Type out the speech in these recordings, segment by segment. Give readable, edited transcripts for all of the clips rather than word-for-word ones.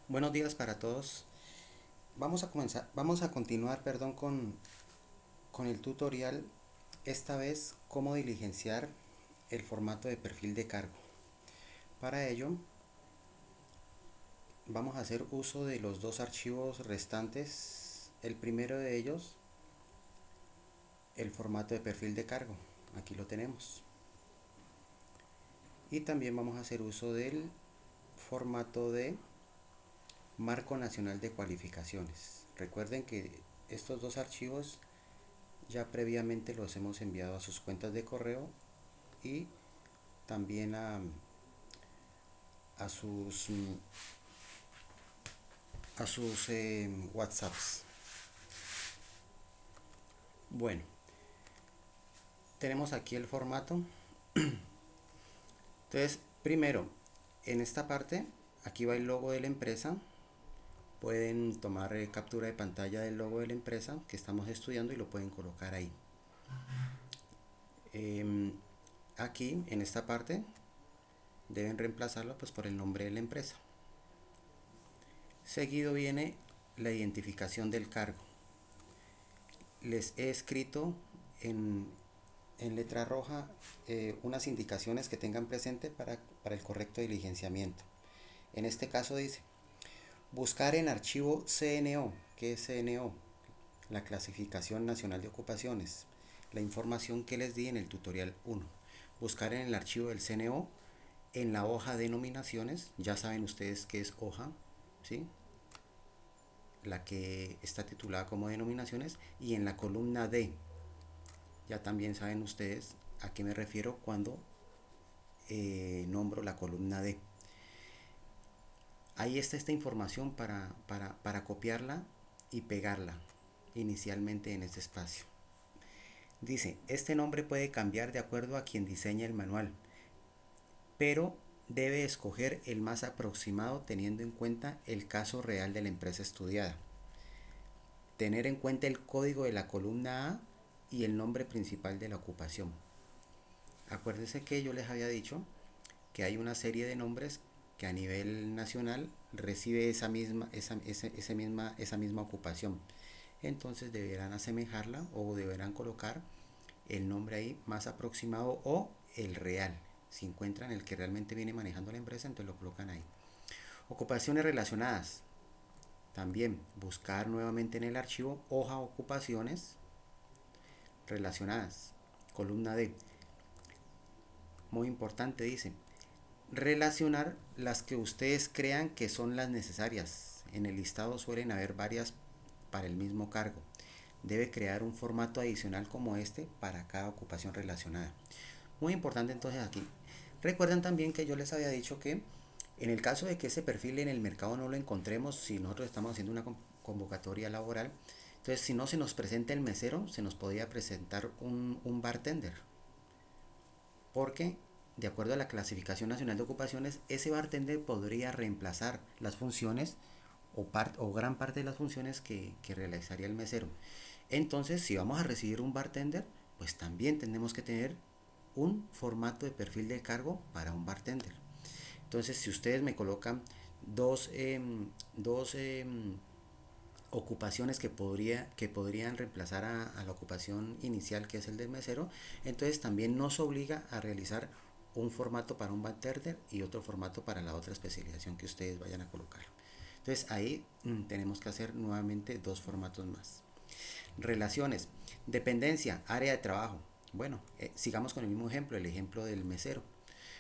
Buenos días para todos. Vamos a continuar, perdón, con el tutorial, esta vez cómo diligenciar el formato de perfil de cargo. Para ello, vamos a hacer uso de los dos archivos restantes. El primero de ellos, el formato de perfil de cargo. Aquí lo tenemos. Y también vamos a hacer uso del formato de Marco Nacional de Cualificaciones. Recuerden que estos dos archivos ya previamente los hemos enviado a sus cuentas de correo y también a sus WhatsApps. Bueno, tenemos aquí el formato. Entonces, primero, en esta parte, aquí va el logo de la empresa. Pueden tomar captura de pantalla del logo de la empresa que estamos estudiando y lo pueden colocar ahí. Em, Aquí, en esta parte, deben reemplazarlo pues por el nombre de la empresa. Seguido viene la identificación del cargo. Les he escrito en, en letra roja unas indicaciones que tengan presente para el correcto diligenciamiento. En este caso dice, buscar en archivo CNO. ¿Qué es CNO? La Clasificación Nacional de Ocupaciones. La información que les di en el tutorial 1. Buscar en el archivo del CNO, en la hoja de nominaciones. Ya saben ustedes qué es hoja, ¿sí? La que está titulada como denominaciones, y en la columna D. Ya también saben ustedes a qué me refiero cuando nombro la columna D. Ahí está esta información para copiarla y pegarla inicialmente en este espacio. Dice, este nombre puede cambiar de acuerdo a quien diseña el manual, pero debe escoger el más aproximado teniendo en cuenta el caso real de la empresa estudiada. Tener en cuenta el código de la columna A y el nombre principal de la ocupación. Acuérdense que yo les había dicho que hay una serie de nombres que a nivel nacional recibe esa misma ocupación. Entonces deberán asemejarla o deberán colocar el nombre ahí más aproximado o el real. Si encuentran el que realmente viene manejando la empresa, entonces lo colocan ahí. Ocupaciones relacionadas. También buscar nuevamente en el archivo hoja ocupaciones relacionadas. Columna D. Muy importante, dice, relacionar las que ustedes crean que son las necesarias. En el listado suelen haber varias para el mismo cargo. Debe crear un formato adicional como este para cada ocupación relacionada. Muy importante entonces aquí. Recuerden también que yo les había dicho que en el caso de que ese perfil en el mercado no lo encontremos, si nosotros estamos haciendo una convocatoria laboral, entonces si no se nos presenta el mesero, se nos podría presentar un bartender. Porque, de acuerdo a la Clasificación Nacional de Ocupaciones, ese bartender podría reemplazar las funciones o gran parte de las funciones que realizaría el mesero. Entonces, si vamos a recibir un bartender, pues también tenemos que tener un formato de perfil de cargo para un bartender. Entonces, si ustedes me colocan dos ocupaciones que podrían reemplazar a la ocupación inicial, que es el del mesero, entonces también nos obliga a realizar un formato para un bartender y otro formato para la otra especialización que ustedes vayan a colocar. Entonces ahí tenemos que hacer nuevamente dos formatos más. Relaciones, dependencia, área de trabajo. Bueno, sigamos con el mismo ejemplo, el ejemplo del mesero.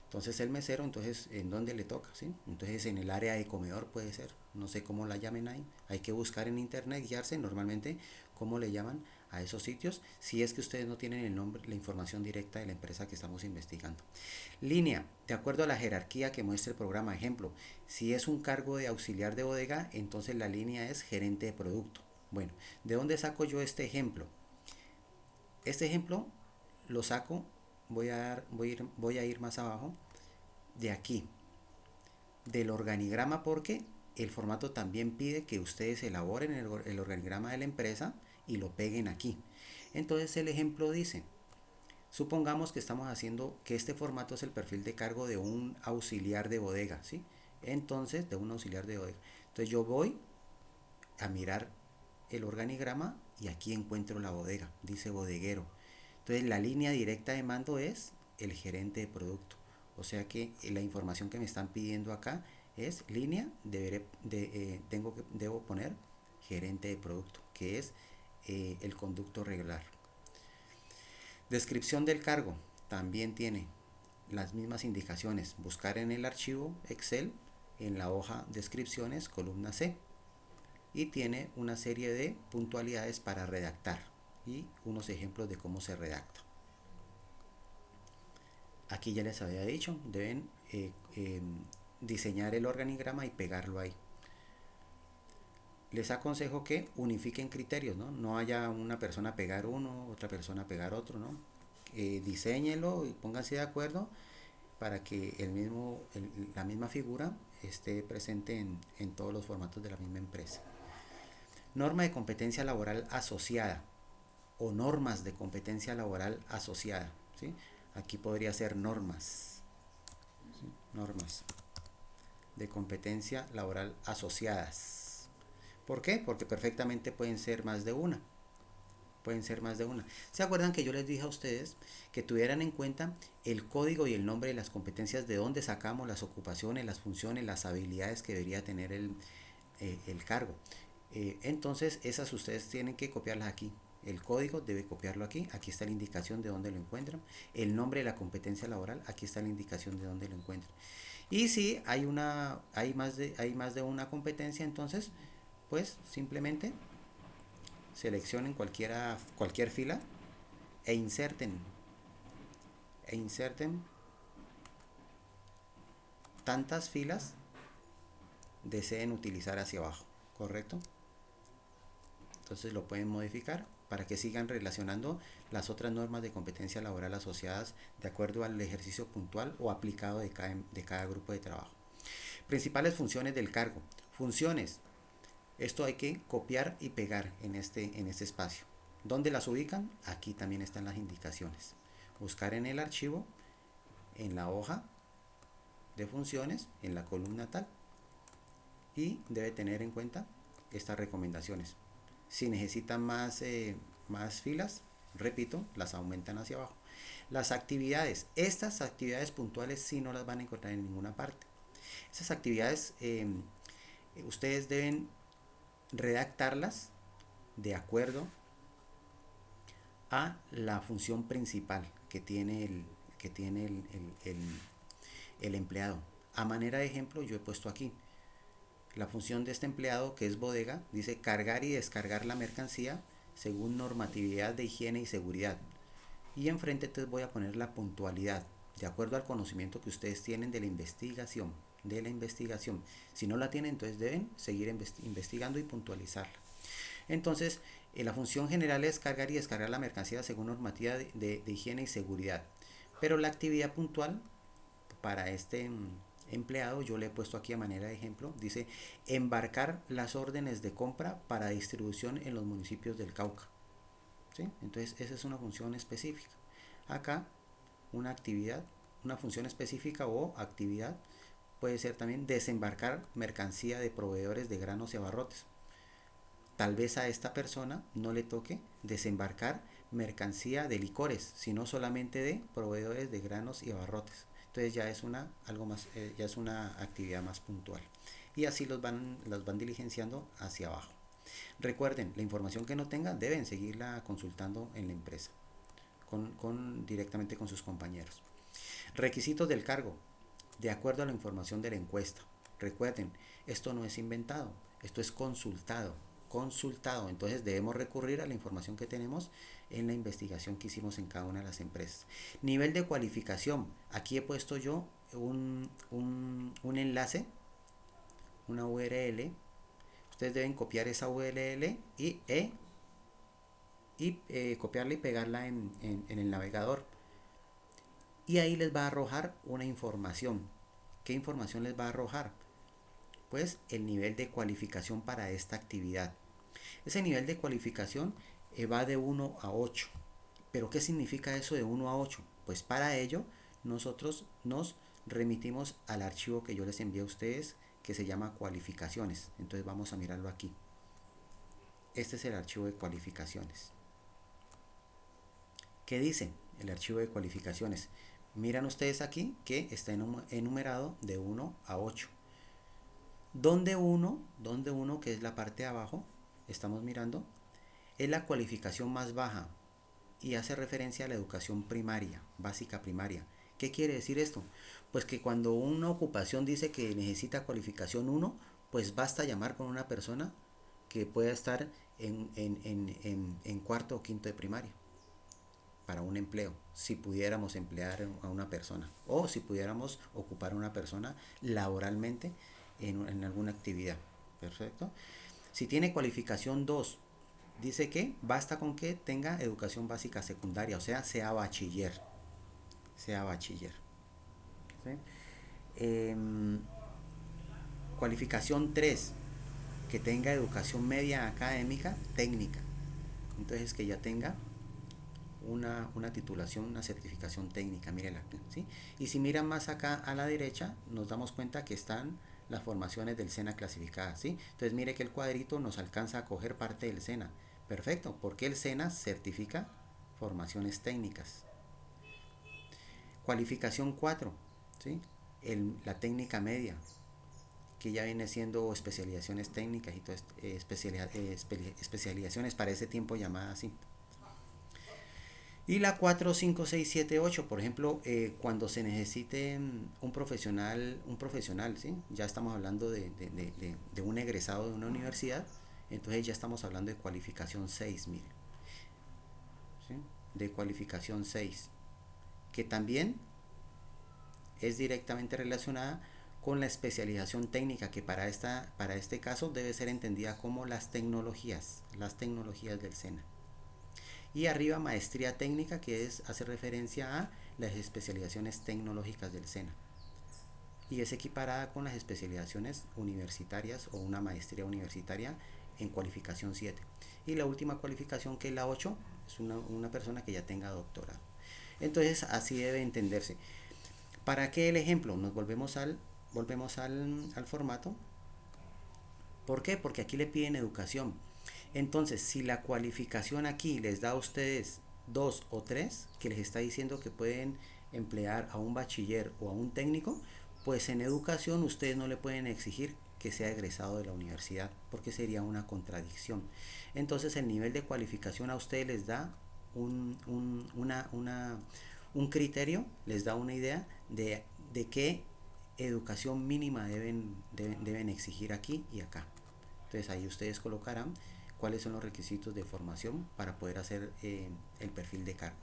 Entonces el mesero, entonces, ¿en dónde le toca? ¿Sí? Entonces en el área de comedor puede ser, no sé cómo la llamen ahí. Hay que buscar en internet, guiarse normalmente cómo le llaman a esos sitios, si es que ustedes no tienen el nombre, la información directa de la empresa que estamos investigando. Línea, de acuerdo a la jerarquía que muestra el programa. Ejemplo, si es un cargo de auxiliar de bodega, entonces la línea es gerente de producto. Bueno, ¿de dónde saco yo este ejemplo? Este ejemplo lo saco, voy a ir más abajo, de aquí, del organigrama, porque el formato también pide que ustedes elaboren el organigrama de la empresa y lo peguen aquí. Entonces el ejemplo dice, supongamos que estamos haciendo que este formato es el perfil de cargo de un auxiliar de bodega, ¿sí? Entonces, de un auxiliar de bodega. Entonces yo voy a mirar el organigrama y aquí encuentro la bodega, dice bodeguero. Entonces la línea directa de mando es el gerente de producto. O sea que la información que me están pidiendo acá es línea, debo poner gerente de producto, que es el conducto regular. Descripción del cargo, también tiene las mismas indicaciones. Buscar en el archivo Excel, en la hoja descripciones, columna C. Y tiene una serie de puntualidades para redactar y unos ejemplos de cómo se redacta. Aquí ya les había dicho, deben diseñar el organigrama y pegarlo ahí. Les aconsejo que unifiquen criterios, ¿no? No haya una persona pegar uno, otra persona pegar otro, ¿no? Diseñenlo y pónganse de acuerdo para que la misma figura esté presente en todos los formatos de la misma empresa. Norma de competencia laboral asociada o normas de competencia laboral asociada, ¿sí? Aquí podría ser normas, ¿sí? Normas de competencia laboral asociadas. ¿Por qué? Porque perfectamente pueden ser más de una. Pueden ser más de una. ¿Se acuerdan que yo les dije a ustedes que tuvieran en cuenta el código y el nombre de las competencias, de dónde sacamos las ocupaciones, las funciones, las habilidades que debería tener el cargo? Entonces esas ustedes tienen que copiarlas aquí. El código debe copiarlo aquí. Aquí está la indicación de dónde lo encuentran. El nombre de la competencia laboral, aquí está la indicación de dónde lo encuentran. Y si hay más de una competencia, entonces pues simplemente seleccionen cualquier fila e inserten tantas filas deseen utilizar hacia abajo, ¿correcto? Entonces lo pueden modificar para que sigan relacionando las otras normas de competencia laboral asociadas de acuerdo al ejercicio puntual o aplicado de cada grupo de trabajo. Principales funciones del cargo. Funciones. Esto hay que copiar y pegar en este espacio. ¿Dónde las ubican? Aquí también están las indicaciones. Buscar en el archivo, en la hoja de funciones, en la columna tal. Y debe tener en cuenta estas recomendaciones. Si necesitan más filas, repito, las aumentan hacia abajo. Las actividades, estas actividades puntuales sí no las van a encontrar en ninguna parte. Esas actividades ustedes deben redactarlas de acuerdo a la función principal que tiene el empleado. A manera de ejemplo, yo he puesto aquí la función de este empleado, que es bodega, dice cargar y descargar la mercancía según normatividad de higiene y seguridad. Y enfrente entonces voy a poner la puntualidad, de acuerdo al conocimiento que ustedes tienen de la investigación. Si no la tienen, entonces deben seguir investigando y puntualizarla. Entonces, la función general es cargar y descargar la mercancía según normativa de higiene y seguridad. Pero la actividad puntual para este empleado, yo le he puesto aquí a manera de ejemplo, dice embarcar las órdenes de compra para distribución en los municipios del Cauca. ¿Sí? Entonces, esa es una función específica. Acá, una función específica o actividad puede ser también desembarcar mercancía de proveedores de granos y abarrotes. Tal vez a esta persona no le toque desembarcar mercancía de licores, sino solamente de proveedores de granos y abarrotes. Entonces ya es ya es una actividad más puntual. Y así las van diligenciando hacia abajo. Recuerden, la información que no tengan deben seguirla consultando en la empresa, directamente con sus compañeros. Requisitos del cargo, de acuerdo a la información de la encuesta. Recuerden, esto no es inventado, esto es consultado. Entonces debemos recurrir a la información que tenemos en la investigación que hicimos en cada una de las empresas. Nivel de cualificación. Aquí he puesto yo un enlace, una URL. Ustedes deben copiar esa URL y copiarla y pegarla en el navegador. Y ahí les va a arrojar una información. ¿Qué información les va a arrojar? Pues el nivel de cualificación para esta actividad. Ese nivel de cualificación va de 1 a 8. ¿Pero qué significa eso de 1 a 8? Pues para ello nosotros nos remitimos al archivo que yo les envié a ustedes, que se llama cualificaciones. Entonces vamos a mirarlo aquí. Este es el archivo de cualificaciones. ¿Qué dice el archivo de cualificaciones? Miran ustedes aquí que está enumerado de 1 a 8. Donde 1, que es la parte de abajo, estamos mirando, es la cualificación más baja y hace referencia a la educación primaria, básica primaria. ¿Qué quiere decir esto? Pues que cuando una ocupación dice que necesita cualificación 1, pues basta llamar con una persona que pueda estar en cuarto o quinto de primaria para un empleo, si pudiéramos emplear a una persona o si pudiéramos ocupar a una persona laboralmente en alguna actividad. Perfecto. Si tiene cualificación 2, dice que basta con que tenga educación básica secundaria, o sea bachiller. Sea bachiller. ¿Sí? Cualificación 3, que tenga educación media académica técnica. Entonces que ya tenga una titulación, una certificación técnica, mírela, ¿sí? Y si miran más acá a la derecha, nos damos cuenta que están las formaciones del SENA clasificadas, ¿sí? Entonces mire que el cuadrito nos alcanza a coger parte del SENA. Perfecto, porque el SENA certifica formaciones técnicas. Cualificación 4, ¿sí? La técnica media, que ya viene siendo especializaciones técnicas y todo especializaciones para ese tiempo llamadas así. Y la 4, 5, 6, 7, 8, por ejemplo, cuando se necesite un profesional, ¿sí? Ya estamos hablando de un egresado de una universidad, entonces ya estamos hablando de cualificación 6, mire, ¿sí? De cualificación 6, que también es directamente relacionada con la especialización técnica, que para este caso debe ser entendida como las tecnologías del SENA. Y arriba maestría técnica, que hace referencia a las especializaciones tecnológicas del SENA. Y es equiparada con las especializaciones universitarias o una maestría universitaria en cualificación 7. Y la última cualificación, que es la 8, es una persona que ya tenga doctorado. Entonces así debe entenderse. ¿Para qué el ejemplo? Nos volvemos al formato. ¿Por qué? Porque aquí le piden educación. Entonces, si la cualificación aquí les da a ustedes 2 o 3, que les está diciendo que pueden emplear a un bachiller o a un técnico, pues en educación ustedes no le pueden exigir que sea egresado de la universidad, porque sería una contradicción. Entonces, el nivel de cualificación a ustedes les da un criterio, les da una idea de qué educación mínima deben exigir aquí y acá. Entonces ahí ustedes colocarán cuáles son los requisitos de formación para poder hacer el perfil de cargo.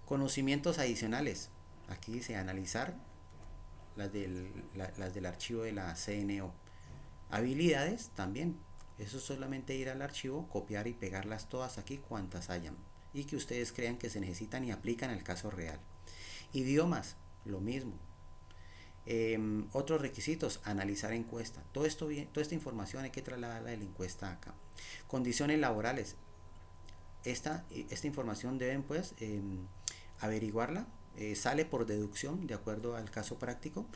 Conocimientos adicionales. Aquí dice analizar las del archivo de la CNO. Habilidades también. Eso es solamente ir al archivo, copiar y pegarlas todas aquí cuantas hayan. Y que ustedes crean que se necesitan y aplican al caso real. Idiomas, lo mismo. Otros requisitos, analizar encuesta. Toda esta información hay que trasladarla de la encuesta acá. Condiciones laborales. Esta información deben pues averiguarla. Sale por deducción de acuerdo al caso práctico.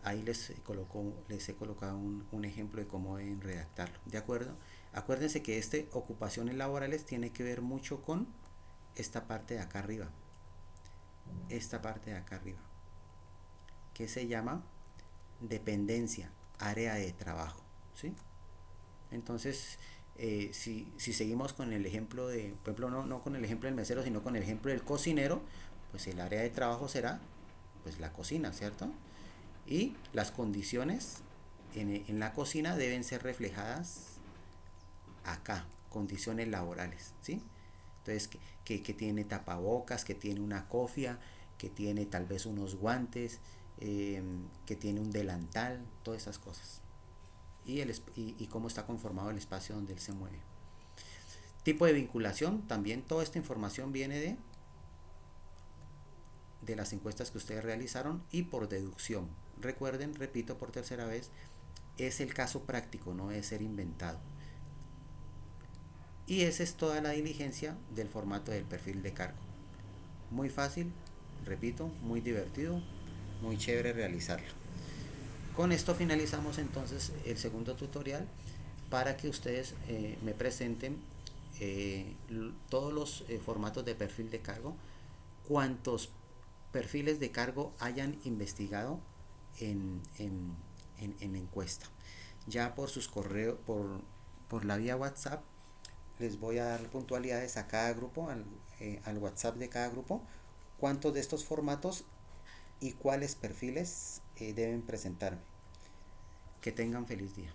Ahí les he colocado un ejemplo de cómo deben redactarlo. ¿De acuerdo? Acuérdense que ocupaciones laborales tiene que ver mucho con esta parte de acá arriba. Esta parte de acá arriba, que se llama dependencia, área de trabajo, ¿sí? Entonces, si seguimos con el ejemplo por ejemplo, no con el ejemplo del mesero, sino con el ejemplo del cocinero, pues el área de trabajo será pues la cocina, ¿cierto? Y las condiciones en la cocina deben ser reflejadas acá, condiciones laborales, ¿sí? Entonces, que tiene tapabocas, que tiene una cofia, que tiene tal vez unos guantes, que tiene un delantal, todas esas cosas. Y cómo está conformado el espacio donde él se mueve. Tipo de vinculación, también toda esta información viene de las encuestas que ustedes realizaron y por deducción. Recuerden, repito por tercera vez, es el caso práctico, no debe ser inventado. Y esa es toda la diligencia del formato del perfil de cargo. Muy fácil, repito, muy divertido, muy chévere realizarlo. Con esto finalizamos entonces el segundo tutorial para que ustedes me presenten todos los formatos de perfil de cargo, cuántos perfiles de cargo hayan investigado en encuesta. Ya por sus correos, por la vía WhatsApp, les voy a dar puntualidades a cada grupo, al WhatsApp de cada grupo, cuántos de estos formatos y cuáles perfiles deben presentarme. Que tengan feliz día.